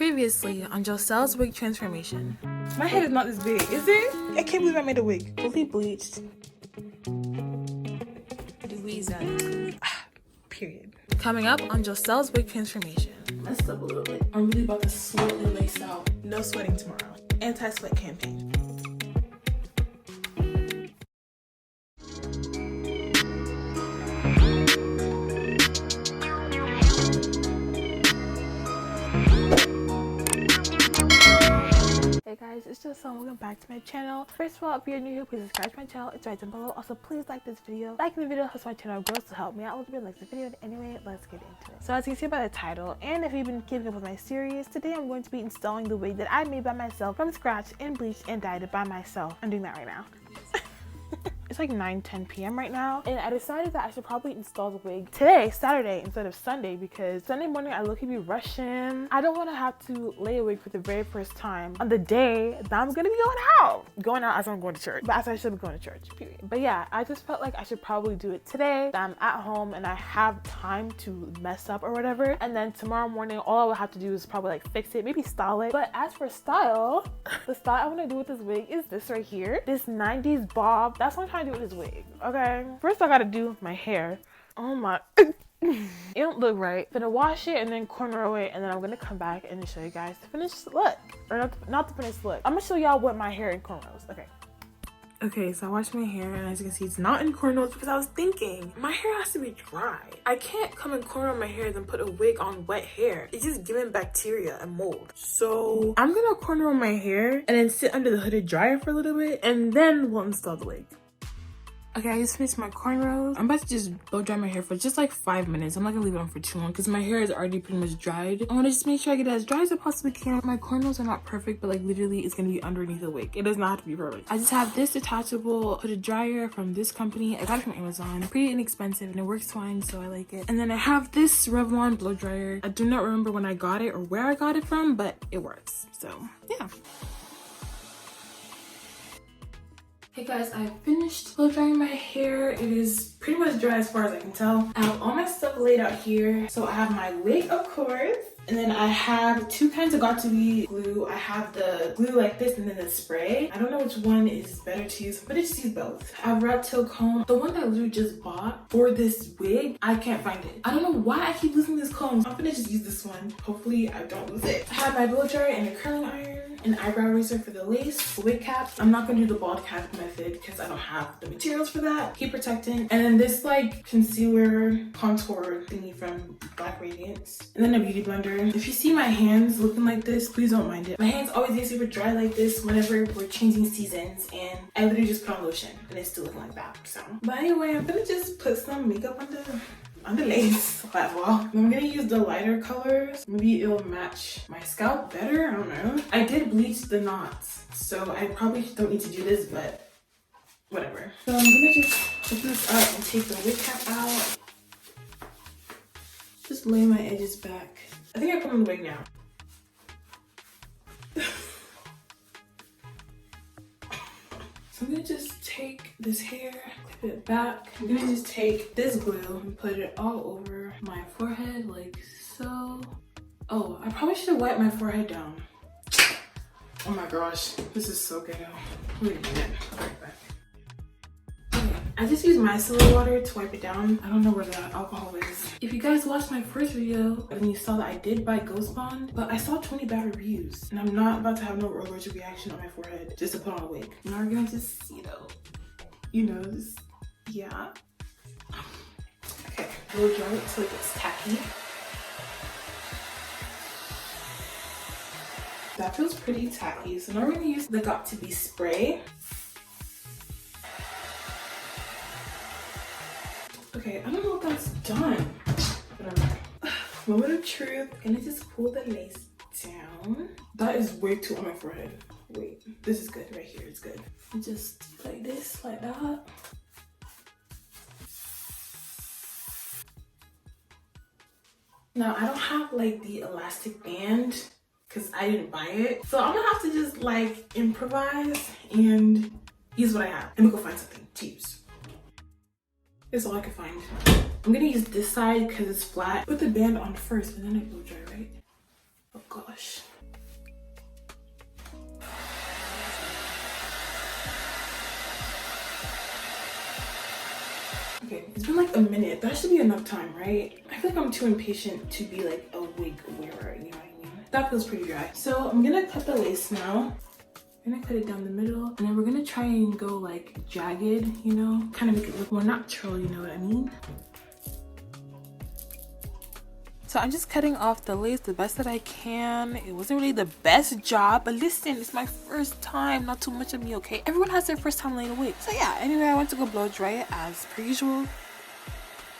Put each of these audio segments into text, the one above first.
Previously on Joselle's wig transformation. My head is not this big, is it? I can't believe I made a wig. Fully bleached. Period. Coming up on Joselle's wig transformation. Messed up a little bit. I'm really about to sweat and lace out. No sweating tomorrow. Anti-sweat campaign. Hey guys, it's Joselle. Welcome back to my channel. First of all, if you're new here, please subscribe to my channel. It's right down below. Also, please like this video. Liking the video helps my channel grow, so help me out a little bit. Like the video. Anyway, let's get into it. So as you can see by the title, and if you've been keeping up with my series, today I'm going to be installing the wig that I made by myself from scratch and bleached and dyed it by myself. I'm doing that right now. It's like 9-10 p.m. right now, and I decided that I should probably install the wig today, Saturday, instead of Sunday, because Sunday morning I look at be rushing. I don't want to have to lay a wig for the very first time on the day that I'm gonna be going out as I'm going to church, but as I should be going to church, period. But yeah, I just felt like I should probably do it today that I'm at home and I have time to mess up or whatever, and then tomorrow morning all I would have to do is probably like fix it, maybe style it. But as for style, the style I want to do with this wig is this right here, this 90s bob. That's what I'm trying to do with this wig. Okay, first I gotta do my hair. Oh my it don't look right. I'm gonna wash it and then cornrow it, and then I'm gonna come back and show you guys the finished look, or not the finished look. I'm gonna show y'all what my hair in cornrows. Okay, so I washed my hair, and as you can see, it's not in cornrows because I was thinking my hair has to be dry. I can't come and cornrow my hair then put a wig on wet hair. It's just giving bacteria and mold. So I'm gonna cornrow my hair and then sit under the hooded dryer for a little bit, and then we'll install the wig. Okay, I just finished my cornrows. I'm about to just blow dry my hair for just like 5 minutes. I'm not gonna leave it on for too long because my hair is already pretty much dried. I wanna just make sure I get it as dry as I possibly can. My cornrows are not perfect, but like literally it's gonna be underneath the wig. It does not have to be perfect. I just have this detachable hooded dryer from this company. I got it from Amazon. Pretty inexpensive and it works fine, so I like it. And then I have this Revlon blow dryer. I do not remember when I got it or where I got it from, but it works. So yeah. Hey guys, I finished blow drying my hair. It is pretty much dry as far as I can tell. I have all my stuff laid out here. So I have my wig, of course. And then I have two kinds of got2b glue. I have the glue like this and then the spray. I don't know which one is better to use, but I just use both. I have rat tail comb. The one that Lou just bought for this wig, I can't find it. I don't know why I keep losing this comb. I'm gonna just use this one. Hopefully I don't lose it. I have my blow dryer and a curling iron, an eyebrow razor for the lace, wig cap. I'm not gonna do the bald cap method because I don't have the materials for that. Keep protecting. And then this like concealer contour thingy from Black Radiance. And then a beauty blender. If you see my hands looking like this, please don't mind it. My hands always get super dry like this whenever we're changing seasons, and I literally just put on lotion and it's still looking like that. So, but anyway, I'm gonna just put some makeup on the lace flat wall. I'm gonna use the lighter colors. Maybe it'll match my scalp better. I don't know. I did bleach the knots, so I probably don't need to do this, but whatever. So I'm gonna just open this up and take the wig cap out. Just lay my edges back. I think I put on the wig now. So I'm gonna just take this hair, clip it back. I'm gonna just take this glue and put it all over my forehead like so. Oh, I probably should wipe my forehead down. Oh my gosh, this is so ghetto. Wait a minute, I'll be right back. I just use micellar water to wipe it down. I don't know where the alcohol is. If you guys watched my first video, then you saw that I did buy Ghost Bond, but I saw 20 bad reviews, and I'm not about to have no allergic reaction on my forehead just to put on a wig. Now we're gonna just, just, yeah. Okay, blow dry it till it gets tacky. That feels pretty tacky, so now we're gonna use the got2b spray. Okay, I don't know if that's done, but I'm not. Moment of truth, I'm gonna just pull the lace down. That is way too on my forehead. Wait, this is good right here, it's good. Just like this, like that. Now, I don't have like the elastic band because I didn't buy it. So I'm gonna have to just like improvise and use what I have. Let me go find something to use. This is all I could find. I'm gonna use this side because it's flat. Put the band on first and then I blow dry, right? Oh gosh. Okay, it's been like a minute. That should be enough time, right? I feel like I'm too impatient to be like a wig wearer, you know what I mean? That feels pretty dry. So I'm gonna cut the lace now. I'm gonna cut it down the middle, and then we're gonna try and go like jagged, you know? Kind of make it look more natural, you know what I mean? So I'm just cutting off the lace the best that I can. It wasn't really the best job, but listen, it's my first time. Not too much of me, okay? Everyone has their first time laying a wig. So yeah, anyway, I went to go blow dry it as per usual.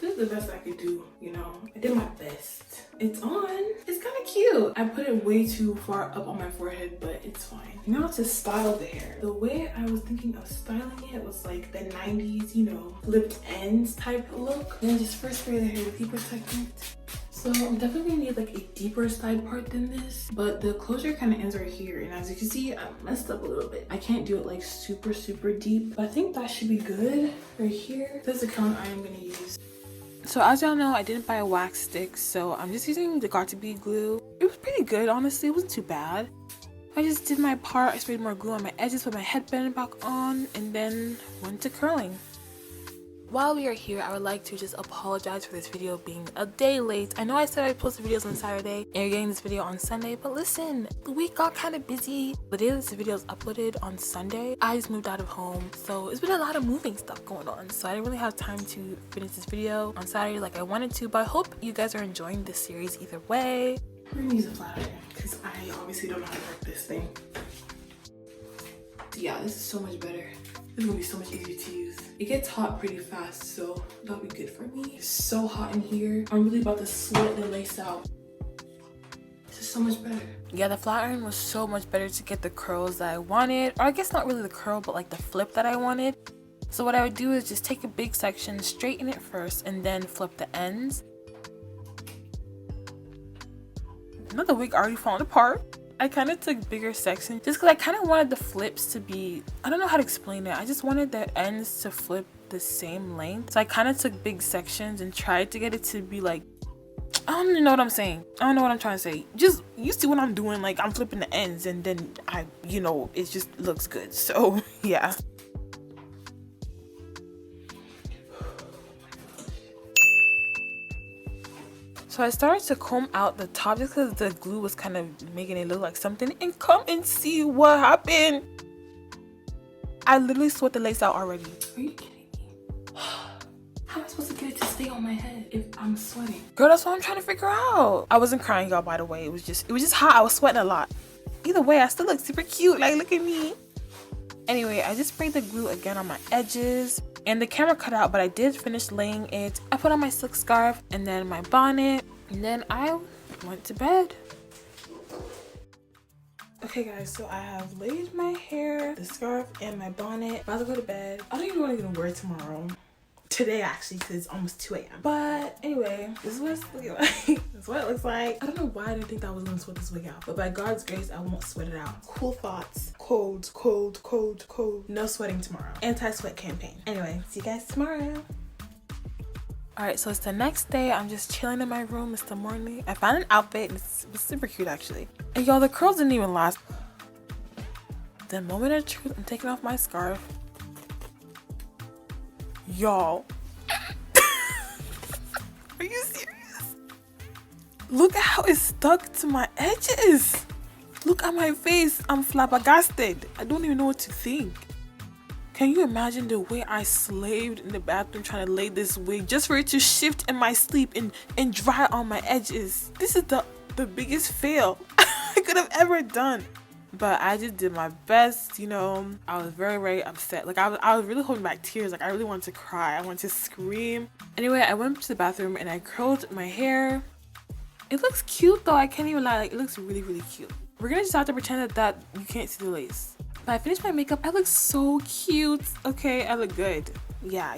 This is the best I could do, you know? I did my best. It's on. It's kind of cute. I put it way too far up on my forehead, but it's fine. Now to style the hair. The way I was thinking of styling it was like the 90s, you know, flipped ends type look. Then just first spray the hair with deeper second. So I'm definitely gonna need like a deeper side part than this, but the closure kind of ends right here. And as you can see, I messed up a little bit. I can't do it like super deep, but I think that should be good right here. This is the curling iron I'm gonna use. So as y'all know, I didn't buy a wax stick, so I'm just using the Got2b glue. It was pretty good, honestly. It wasn't too bad. I just did my part. I sprayed more glue on my edges, put my headband back on, and then went to curling. While we are here, I would like to just apologize for this video being a day late. I know I said I'd post the videos on Saturday and you're getting this video on Sunday, but listen, the week got kind of busy. The day this video is uploaded on Sunday, I just moved out of home, so it's been a lot of moving stuff going on, so I didn't really have time to finish this video on Saturday like I wanted to, but I hope you guys are enjoying this series either way. We're gonna use a flat iron because I obviously don't know how to work this thing. So yeah, this is so much better. This is gonna be so much easier to use. It gets hot pretty fast, so that'll be good for me. It's so hot in here. I'm really about to sweat the lace out. This is so much better. Yeah, the flat iron was so much better to get the curls that I wanted. Or I guess not really the curl, but like the flip that I wanted. So what I would do is just take a big section, straighten it first, and then flip the ends. Now the wig already falling apart. I kind of took bigger sections just because I kind of wanted the flips to be, I don't know how to explain it. I just wanted the ends to flip the same length. So I kind of took big sections and tried to get it to be like, I don't even know what I'm saying. I don't know what I'm trying to say. Just, you see what I'm doing, like I'm flipping the ends and then you know, it just looks good. So yeah. So I started to comb out the top just because the glue was kind of making it look like something, and come and see what happened. I literally sweat the lace out already. Are you kidding me? How am I supposed to get it to stay on my head if I'm sweating? Girl, that's what I'm trying to figure out. I wasn't crying, y'all, by the way. It was just hot. I was sweating a lot. Either way, I still look super cute. Like, look at me. Anyway, I just sprayed the glue again on my edges. And the camera cut out, but I did finish laying it. I put on my silk scarf and then my bonnet, and then I went to bed. Okay guys, so I have laid my hair, the scarf, and my bonnet. About to go to bed. I don't even want to get to work tomorrow. Today actually, because it's almost 2 a.m. But anyway, this is what it's looking like. This is what it looks like. I don't know why I didn't think that I was gonna sweat this wig out, but by God's grace, I won't sweat it out. Cool thoughts. Cold, cold, cold, cold. No sweating tomorrow. Anti-sweat campaign. Anyway, see you guys tomorrow. Alright, so it's the next day. I'm just chilling in my room. It's the morning. I found an outfit and it's super cute actually. And y'all, the curls didn't even last. The moment of truth, I'm taking off my scarf. Y'all. Are you serious? Look at how it's stuck to my edges. Look at my face. I'm flabbergasted. I don't even know what to think. Can you imagine the way I slaved in the bathroom trying to lay this wig just for it to shift in my sleep and dry on my edges? This is the biggest fail I could have ever done. But I just did my best, you know. I was very upset. Like I was really holding back tears. Like I really wanted to cry. I wanted to scream. Anyway, I went to the bathroom and I curled my hair. It looks cute though. I can't even lie. Like it looks really cute. We're gonna just have to pretend that you can't see the lace. But I finished my makeup. I look so cute. Okay, I look good. Yeah.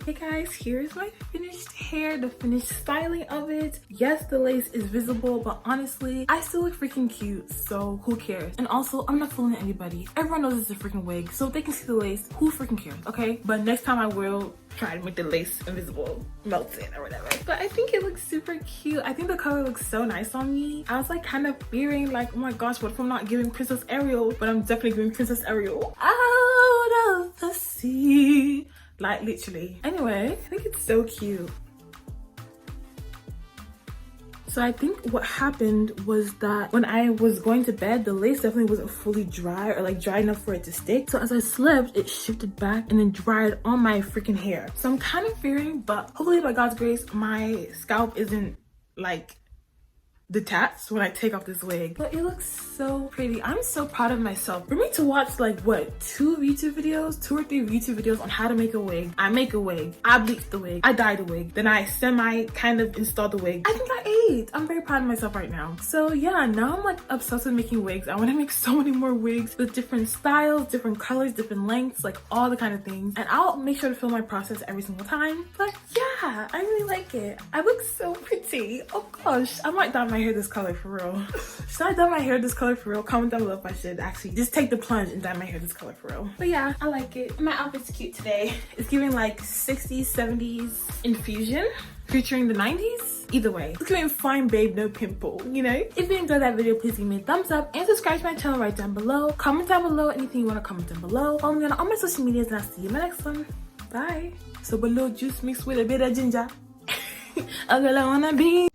Hey guys, here's my finished hair, the finished styling of it. Yes, the lace is visible, but honestly, I still look freaking cute, so who cares? And also, I'm not fooling anybody. Everyone knows it's a freaking wig, so if they can see the lace, who freaking cares, okay? But next time I will try to make the lace invisible, melt it or whatever. But I think it looks super cute. I think the color looks so nice on me. I was like kind of fearing like, oh my gosh, what if I'm not giving Princess Ariel? But I'm definitely giving Princess Ariel. Out of the sea. like literally. Anyway, I think it's so cute. So I think what happened was that when I was going to bed, the lace definitely wasn't fully dry or like dry enough for it to stick. So as I slept, it shifted back and then dried on my freaking hair. So I'm kind of fearing, but hopefully by God's grace, my scalp isn't like detached when I take off this wig. But it looks so pretty. I'm so proud of myself. For me to watch like what, 2 or 3 YouTube videos on how to make a wig. I make a wig, I bleach the wig, I dye the wig, then I semi kind of install the wig. I think I ate. I'm very proud of myself right now. So yeah, now I'm like obsessed with making wigs. I want to make so many more wigs with different styles, different colors, different lengths, like all the kind of things. And I'll make sure to film my process every single time. But yeah, I really like it. I look so pretty. Oh gosh, I might dye my hair this color for real. Should I dye my hair this color for real? Comment down below if I should actually just take the plunge and dye my hair this color for real. But yeah, I like it. My outfit's cute today. It's giving like 60s, 70s infusion featuring the 90s. Either way, it's giving fine babe, no pimple, you know? If you enjoyed that video, please give me a thumbs up and subscribe to my channel right down below. Comment down below anything you want to comment down below. Follow me on all my social medias and I'll see you in my next one. Bye. So below juice mixed with a bit of ginger. I'm gonna wanna be